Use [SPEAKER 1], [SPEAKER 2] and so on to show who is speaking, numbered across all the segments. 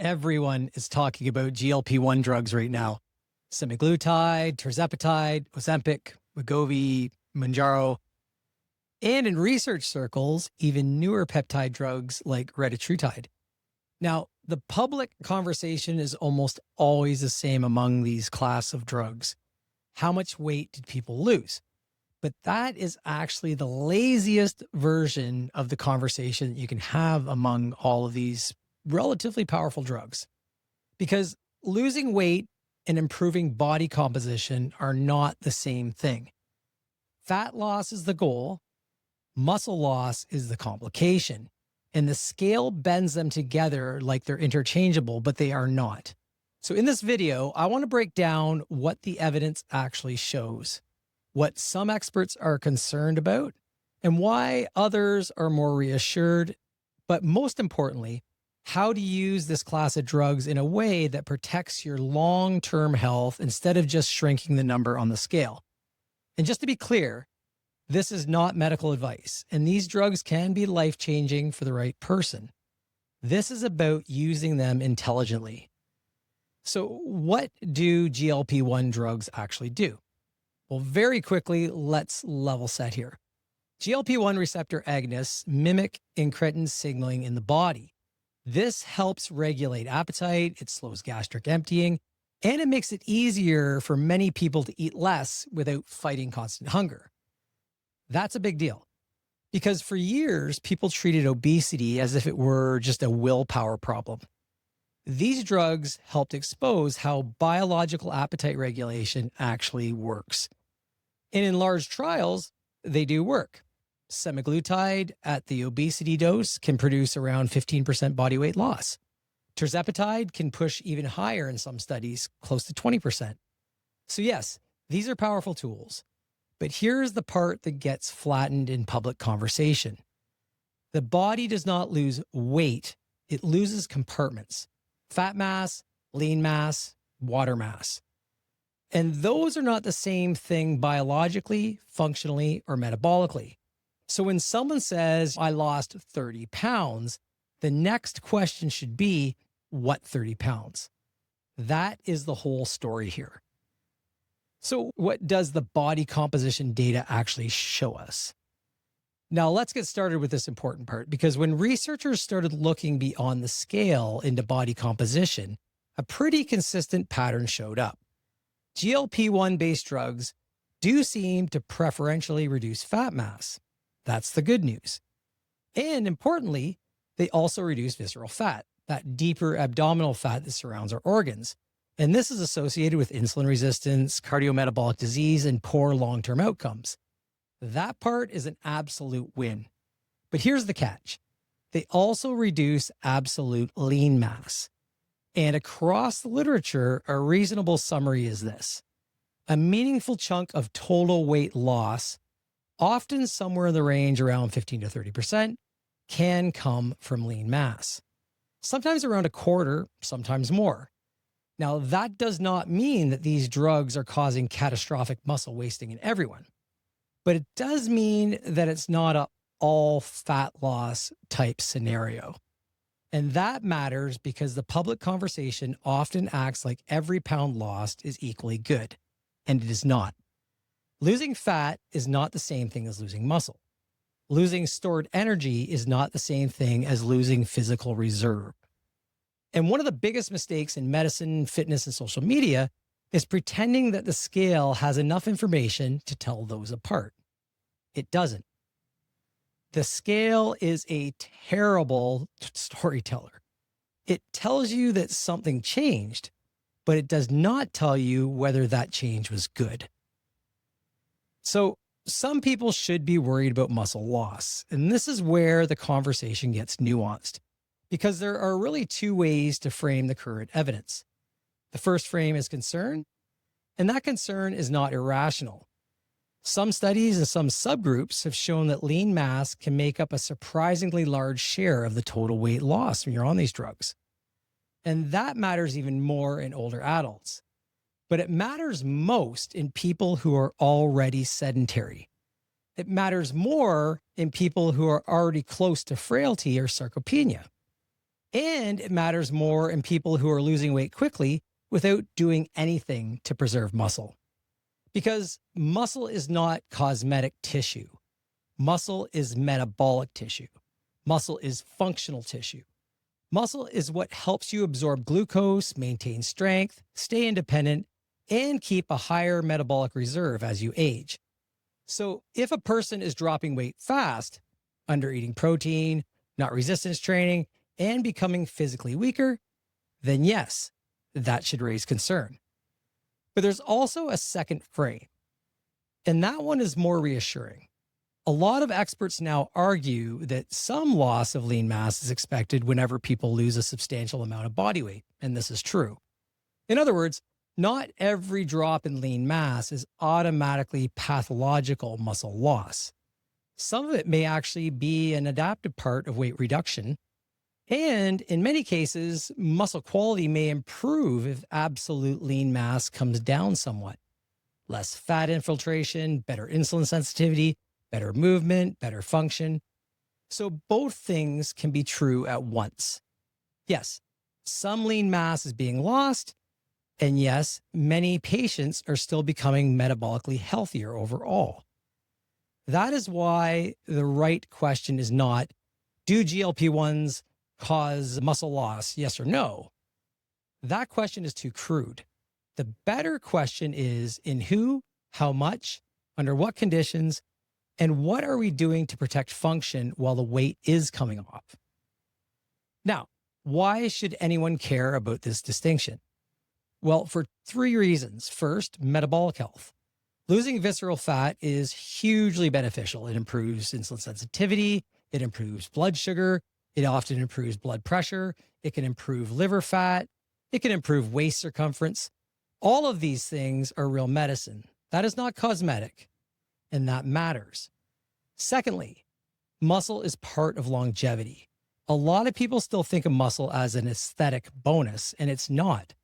[SPEAKER 1] Everyone is talking about GLP-1 drugs right now. Semaglutide, Tirzepatide, Ozempic, Wegovy, Mounjaro, and in research circles, even newer peptide drugs like retatrutide. Now, the public conversation is almost always the same among these class of drugs. How much weight did people lose? But that is actually the laziest version of the conversation that you can have among all of these relatively powerful drugs. Because losing weight and improving body composition are not the same thing. Fat loss is the goal, muscle loss is the complication, and the scale bends them together like they're interchangeable, but they are not. So in this video, I want to break down what the evidence actually shows, what some experts are concerned about, and why others are more reassured. But most importantly, how to use this class of drugs in a way that protects your long-term health instead of just shrinking the number on the scale. And just to be clear, this is not medical advice, and these drugs can be life-changing for the right person. This is about using them intelligently. So what do GLP-1 drugs actually do? Well, very quickly, let's level set here. GLP-1 receptor agonists mimic incretin signaling in the body. This helps regulate appetite, it slows gastric emptying, and it makes it easier for many people to eat less without fighting constant hunger. That's a big deal because for years, people treated obesity as if it were just a willpower problem. These drugs helped expose how biological appetite regulation actually works. And in large trials, they do work. Semaglutide at the obesity dose can produce around 15% body weight loss. Tirzepatide can push even higher in some studies, close to 20%. So yes, these are powerful tools. But here's the part that gets flattened in public conversation. The body does not lose weight, it loses compartments: fat mass, lean mass, water mass. And those are not the same thing biologically, functionally, or metabolically. So when someone says, I lost 30 pounds, the next question should be, what 30 pounds? That is the whole story here. So what does the body composition data actually show us? Now let's get started with this important part, because when researchers started looking beyond the scale into body composition, a pretty consistent pattern showed up. GLP-1 based drugs do seem to preferentially reduce fat mass. That's the good news. And importantly, they also reduce visceral fat, that deeper abdominal fat that surrounds our organs. And this is associated with insulin resistance, cardiometabolic disease, and poor long-term outcomes. That part is an absolute win. But here's the catch. They also reduce absolute lean mass. And across the literature, a reasonable summary is this: a meaningful chunk of total weight loss, often somewhere in the range around 15 to 30%, can come from lean mass. Sometimes around a quarter, sometimes more. Now, that does not mean that these drugs are causing catastrophic muscle wasting in everyone, but it does mean that it's not an all fat loss type scenario. And that matters because the public conversation often acts like every pound lost is equally good, and it is not. Losing fat is not the same thing as losing muscle. Losing stored energy is not the same thing as losing physical reserve. And one of the biggest mistakes in medicine, fitness, and social media is pretending that the scale has enough information to tell those apart. It doesn't. The scale is a terrible storyteller. It tells you that something changed, but it does not tell you whether that change was good. So some people should be worried about muscle loss, and this is where the conversation gets nuanced, because there are really two ways to frame the current evidence. The first frame is concern, and that concern is not irrational. Some studies and some subgroups have shown that lean mass can make up a surprisingly large share of the total weight loss when you're on these drugs. And that matters even more in older adults. But it matters most in people who are already sedentary. It matters more in people who are already close to frailty or sarcopenia. And it matters more in people who are losing weight quickly without doing anything to preserve muscle. Because muscle is not cosmetic tissue. Muscle is metabolic tissue. Muscle is functional tissue. Muscle is what helps you absorb glucose, maintain strength, stay independent, and keep a higher metabolic reserve as you age. So if a person is dropping weight fast, under eating protein, not resistance training, and becoming physically weaker, then yes, that should raise concern. But there's also a second frame, and that one is more reassuring. A lot of experts now argue that some loss of lean mass is expected whenever people lose a substantial amount of body weight, and this is true. In other words, not every drop in lean mass is automatically pathological muscle loss. Some of it may actually be an adaptive part of weight reduction. And in many cases, muscle quality may improve if absolute lean mass comes down somewhat. Less fat infiltration, better insulin sensitivity, better movement, better function. So both things can be true at once. Yes, some lean mass is being lost. And yes, many patients are still becoming metabolically healthier overall. That is why the right question is not, do GLP-1s cause muscle loss, yes or no? That question is too crude. The better question is in who, how much, under what conditions, and what are we doing to protect function while the weight is coming off? Now, why should anyone care about this distinction? Well, for three reasons. First, metabolic health. Losing visceral fat is hugely beneficial. It improves insulin sensitivity. It improves blood sugar. It often improves blood pressure. It can improve liver fat. It can improve waist circumference. All of these things are real medicine. That is not cosmetic, and that matters. Secondly, muscle is part of longevity. A lot of people still think of muscle as an aesthetic bonus, and it's not.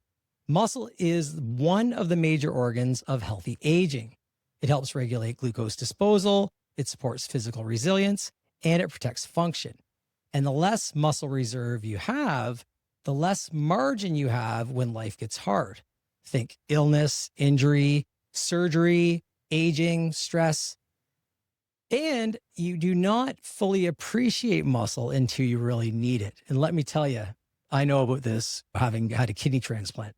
[SPEAKER 1] Muscle is one of the major organs of healthy aging. It helps regulate glucose disposal, it supports physical resilience, and it protects function. And the less muscle reserve you have, the less margin you have when life gets hard. Think illness, injury, surgery, aging, stress. And you do not fully appreciate muscle until you really need it. And let me tell you, I know about this having had a kidney transplant.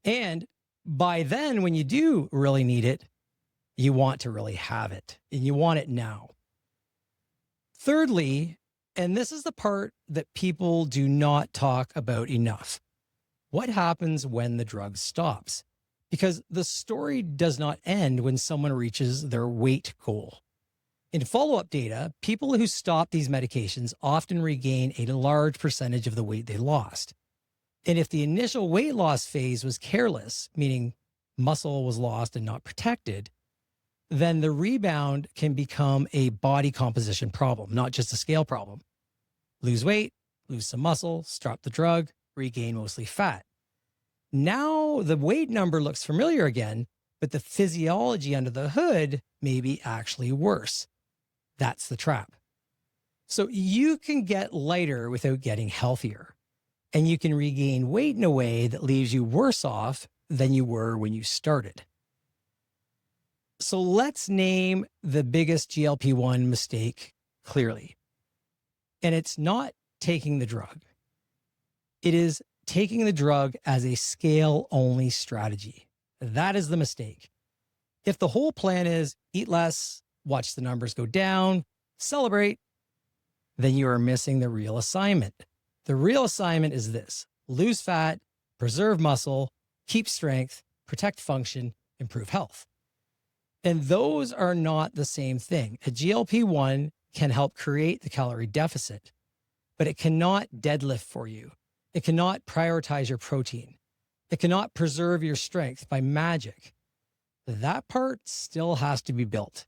[SPEAKER 1] And by then, when you do really need it, you want to really have it, and you want it now. Thirdly, and this is the part that people do not talk about enough, what happens when the drug stops? Because the story does not end when someone reaches their weight goal. In follow-up data, people who stop these medications often regain a large percentage of the weight they lost. And if the initial weight loss phase was careless, meaning muscle was lost and not protected, then the rebound can become a body composition problem, not just a scale problem. Lose weight, lose some muscle, stop the drug, regain mostly fat. Now the weight number looks familiar again, but the physiology under the hood may be actually worse. That's the trap. So you can get lighter without getting healthier. And you can regain weight in a way that leaves you worse off than you were when you started. So let's name the biggest GLP-1 mistake clearly. And it's not taking the drug. It is taking the drug as a scale-only strategy. That is the mistake. If the whole plan is eat less, watch the numbers go down, celebrate, then you are missing the real assignment. The real assignment is this: lose fat, preserve muscle, keep strength, protect function, improve health. And those are not the same thing. A GLP-1 can help create the calorie deficit, but it cannot deadlift for you. It cannot prioritize your protein. It cannot preserve your strength by magic. That part still has to be built.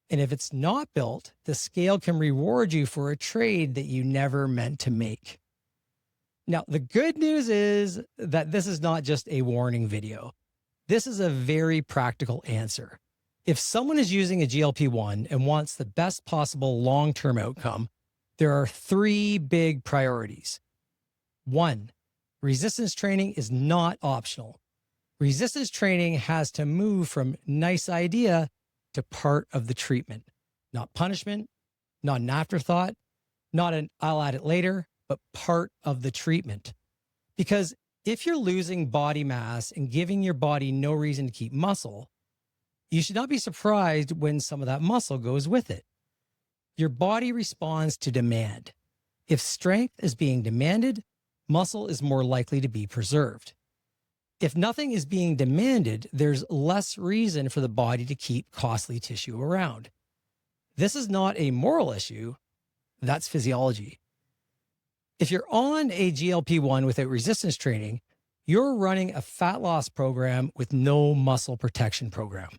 [SPEAKER 1] And if it's not built, the scale can reward you for a trade that you never meant to make. Now, the good news is that this is not just a warning video. This is a very practical answer. If someone is using a GLP-1 and wants the best possible long-term outcome, there are three big priorities. One, resistance training is not optional. Resistance training has to move from nice idea to part of the treatment, not punishment, not an afterthought, not an I'll add it later, but part of the treatment. Because if you're losing body mass and giving your body no reason to keep muscle, you should not be surprised when some of that muscle goes with it. Your body responds to demand. If strength is being demanded, muscle is more likely to be preserved. If nothing is being demanded, there's less reason for the body to keep costly tissue around. This is not a moral issue, that's physiology. If you're on a GLP-1 without resistance training, you're running a fat loss program with no muscle protection program.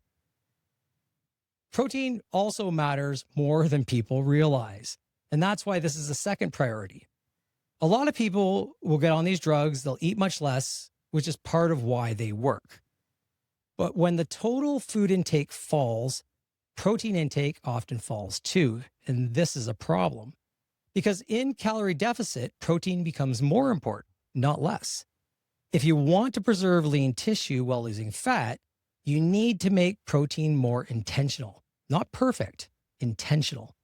[SPEAKER 1] Protein also matters more than people realize, and that's why this is the second priority. A lot of people will get on these drugs, they'll eat much less, which is part of why they work. But when the total food intake falls, protein intake often falls too, and this is a problem. Because in calorie deficit, protein becomes more important, not less. If you want to preserve lean tissue while losing fat, you need to make protein more intentional, not perfect, intentional.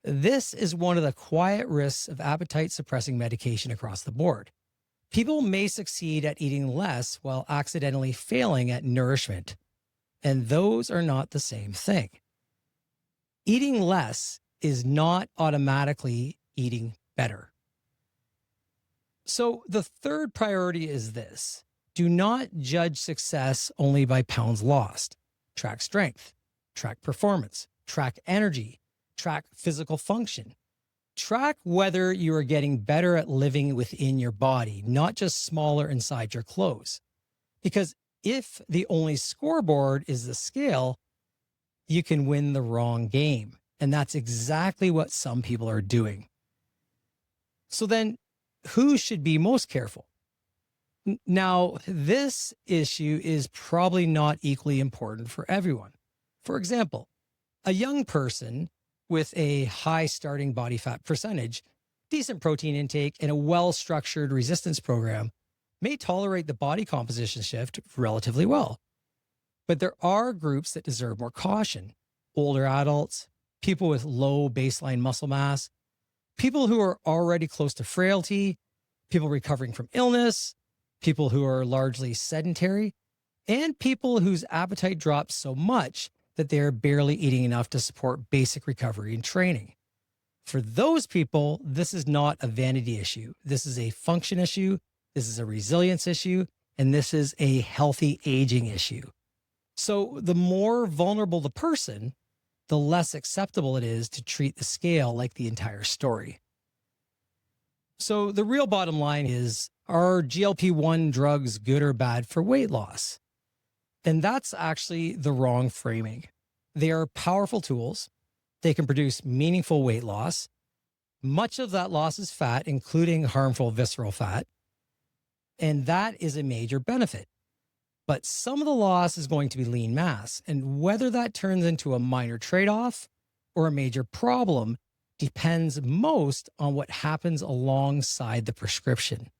[SPEAKER 1] This is one of the quiet risks of appetite suppressing medication across the board. People may succeed at eating less while accidentally failing at nourishment, and those are not the same thing. Eating less is not automatically eating better. So the third priority is this: do not judge success only by pounds lost. Track strength, track performance, track energy, track physical function. Track whether you are getting better at living within your body, not just smaller inside your clothes. Because if the only scoreboard is the scale, you can win the wrong game. And that's exactly what some people are doing. So then, who should be most careful? Now, this issue is probably not equally important for everyone. For example, a young person with a high starting body fat percentage, decent protein intake, and a well-structured resistance program may tolerate the body composition shift relatively well. But there are groups that deserve more caution: older adults, people with low baseline muscle mass, people who are already close to frailty, people recovering from illness, people who are largely sedentary, and people whose appetite drops so much that they're barely eating enough to support basic recovery and training. For those people, this is not a vanity issue. This is a function issue. This is a resilience issue. And this is a healthy aging issue. So the more vulnerable the person, the less acceptable it is to treat the scale like the entire story. So the real bottom line is, are GLP-1 drugs good or bad for weight loss? And that's actually the wrong framing. They are powerful tools. They can produce meaningful weight loss. Much of that loss is fat, including harmful visceral fat. And that is a major benefit. But some of the loss is going to be lean mass. And whether that turns into a minor trade-off or a major problem depends most on what happens alongside the prescription.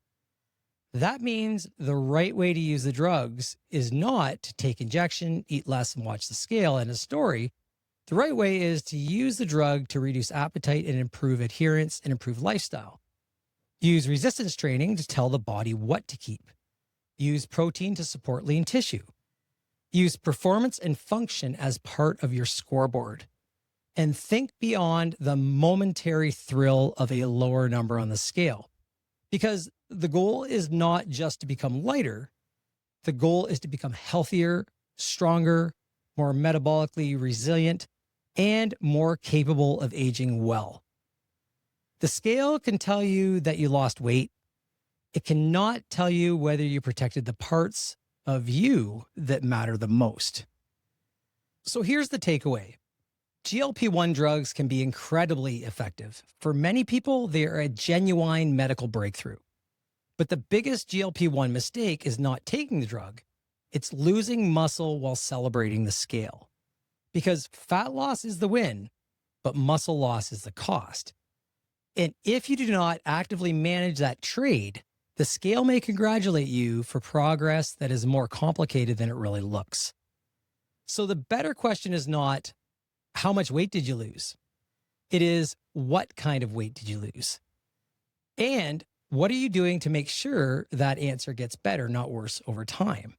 [SPEAKER 1] That means the right way to use the drugs is not to take injection, eat less, and watch the scale and a story. The right way is to use the drug to reduce appetite and improve adherence and improve lifestyle. Use resistance training to tell the body what to keep. Use protein to support lean tissue. Use performance and function as part of your scoreboard. And think beyond the momentary thrill of a lower number on the scale. Because the goal is not just to become lighter. The goal is to become healthier, stronger, more metabolically resilient, and more capable of aging well. The scale can tell you that you lost weight. It cannot tell you whether you protected the parts of you that matter the most. So here's the takeaway. GLP-1 drugs can be incredibly effective. For many people, they are a genuine medical breakthrough. But the biggest GLP-1 mistake is not taking the drug. It's losing muscle while celebrating the scale. Because fat loss is the win, but muscle loss is the cost. And if you do not actively manage that trade, the scale may congratulate you for progress that is more complicated than it really looks. So the better question is not, how much weight did you lose? It is, what kind of weight did you lose? And what are you doing to make sure that answer gets better, not worse, over time?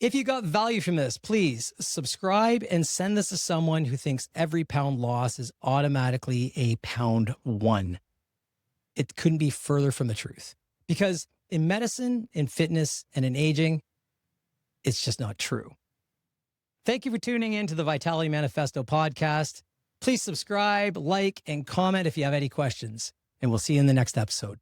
[SPEAKER 1] If you got value from this, please subscribe and send this to someone who thinks every pound loss is automatically a pound won. It couldn't be further from the truth, because in medicine, in fitness, and in aging, it's just not true. Thank you for tuning in to the Vitality Manifesto podcast. Please subscribe, like, and comment if you have any questions, and we'll see you in the next episode.